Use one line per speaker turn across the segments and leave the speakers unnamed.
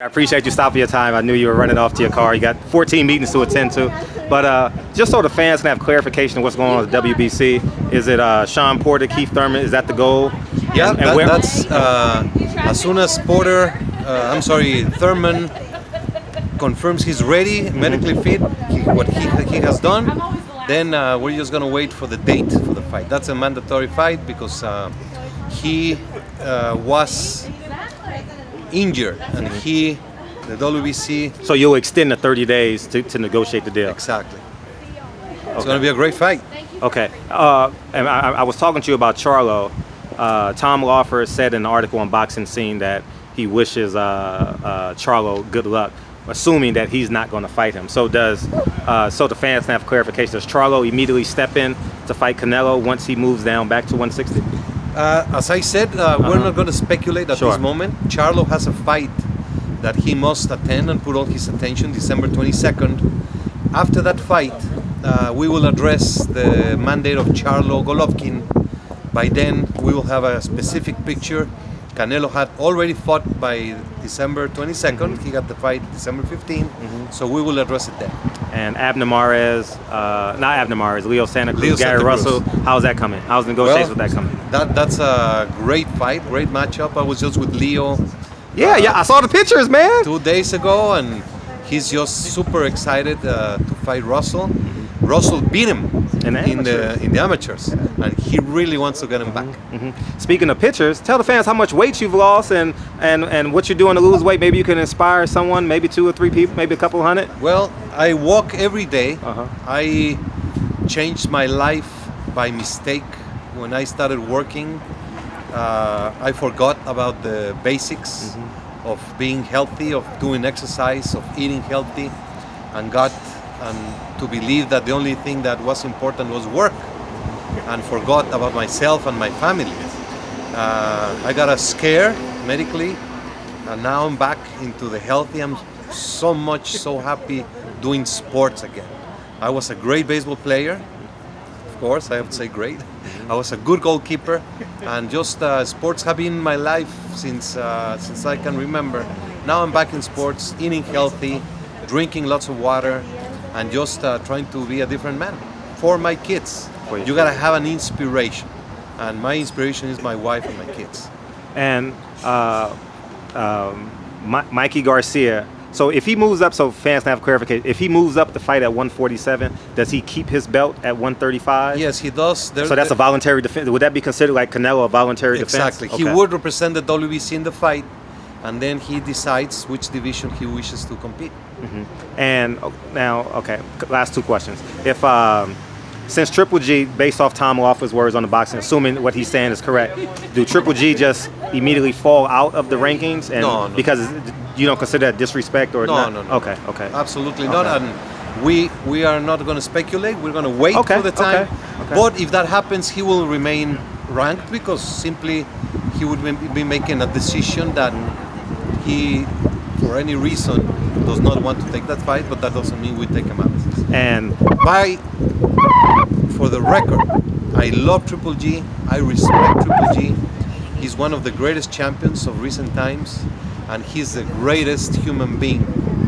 I appreciate you stopping your time. I knew you were running off to your car. You got 14 meetings to attend to. But just so the fans can have clarification of what's going on with WBC, is it Sean Porter, Keith Thurman? Is that the goal?
Yeah, that's as soon as Thurman confirms he's ready, medically fit, what he has done, then we're just going to wait for the date for the fight. That's a mandatory fight because he was injured and the WBC.
So you'll extend the 30 days to negotiate the deal?
Exactly. It's going to be a great fight.
Okay. And I was talking to you about Charlo. Tom Lawford said in the article on Boxing Scene that he wishes Charlo good luck, assuming that he's not going to fight him. So so the fans can have clarification. Does Charlo immediately step in to fight Canelo once he moves down back to 160?
As I said, we're not going to speculate at this moment. Charlo has a fight that he must attend and put all his attention, December 22nd. After that fight, we will address the mandate of Charlo Golovkin. By then, we will have a specific picture. Canelo had already fought by December 22nd. He got the fight December 15th. So we will address it then.
And Leo Santa Cruz, Gary Russell, how's that coming? How's the negotiations with that coming?
That's a great fight, great matchup. I was just with Leo.
Yeah, I saw the pictures, man.
2 days ago, and he's just super excited to fight Russell. Russell beat him in the amateurs, and he really wants to get him back.
Speaking of pictures, tell the fans how much weight you've lost and what you're doing to lose weight. Maybe you can inspire someone, maybe 2 or 3 people, maybe a couple hundred.
Well, I walk every day. I changed my life by mistake. When I started working, I forgot about the basics of being healthy, of doing exercise, of eating healthy, and to believe that the only thing that was important was work, and forgot about myself and my family. I got a scare medically, and now I'm back into the healthy. I'm so happy doing sports again. I was a great baseball player, of course, I have to say great. I was a good goalkeeper, and just sports have been my life since I can remember. Now I'm back in sports, eating healthy, drinking lots of water, and just trying to be a different man for my kids. You gotta have an inspiration, and my inspiration is my wife and my kids.
And Mikey Garcia. So if he moves up, so fans can have clarification. If he moves up to fight at 147, does he keep his belt at 135?
Yes, he does.
So that's a voluntary defense. Would that be considered like Canelo a voluntary defense?
Exactly. He would represent the WBC in the fight, and then he decides which division he wishes to compete.
And now, last 2 questions. If since Triple G, based off Tom Lawford's words on the boxing, assuming what he's saying is correct, do Triple G just immediately fall out of the rankings? And
no.
Because you don't consider that disrespect or not?
No.
Okay.
Absolutely not. And we are not going to speculate. We're going to wait for the time. But if that happens, he will remain ranked because simply he would be making a decision that he, for any reason, does not want to take that fight, but that doesn't mean we take him out.
And
for the record, I love Triple G. I respect Triple G. He's one of the greatest champions of recent times, and he's the greatest human being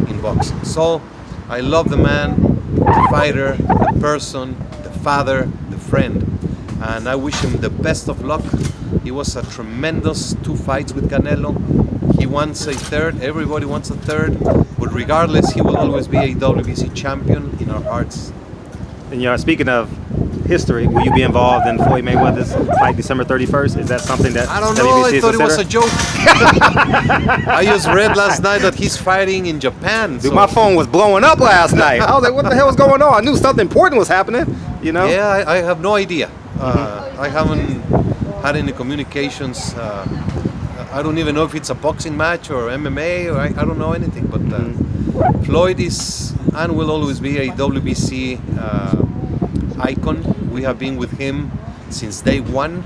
in boxing. So I love the man, the fighter, the person, the father, the friend, and I wish him the best of luck. He was a tremendous 2 fights with Canelo. He wants a third, everybody wants a third, but regardless, he will always be a WBC champion in our hearts.
And speaking of history, will you be involved in Floyd Mayweather's fight December 31st? Is that something that
I don't know,
WBC
I thought it was a joke. I just read last night that he's fighting in Japan.
Dude, my phone was blowing up last night. I was like, what the hell is going on? I knew something important was happening,
Yeah, I have no idea. I haven't had any communications. I don't even know if it's a boxing match or MMA, or I don't know anything. But Floyd is and will always be a WBC icon. We have been with him since day one.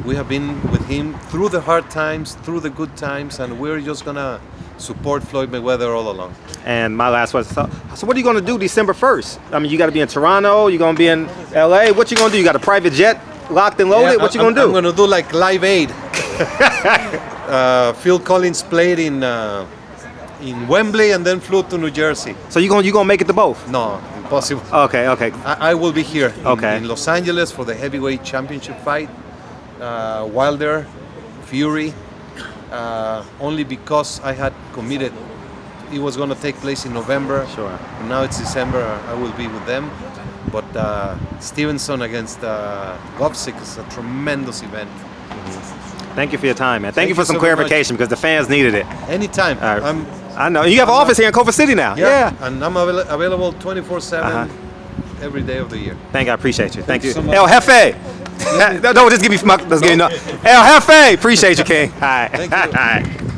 We have been with him through the hard times, through the good times, and we're just gonna support Floyd Mayweather all along.
And my last question, so what are you gonna do December 1st? I mean, you gotta be in Toronto, you're gonna be in LA, what you gonna do? You got a private jet locked and loaded? What you gonna do?
I'm gonna do like Live Aid. Phil Collins played in in Wembley and then flew to New Jersey.
So you gonna make it to both?
No, impossible.
Okay, okay.
I will be here
Okay.
in Los Angeles for the heavyweight championship fight. Wilder, Fury, only because I had committed it was going to take place in November.
Sure.
And now it's December. I will be with them. But Stevenson against Govsick is a tremendous event.
Thank you for your time, man. Thank you for
you
some
so very
clarification because the fans needed it.
Anytime.
All right. I know. You have an office here in Culver City now.
Yeah. And I'm available 24/7 every day of the year.
Thank you. I appreciate you. Thank you.
So much.
El Jefe. No, just give me. Let's give you. El Jefe. Appreciate you, King. All right.
Thank you.
All right.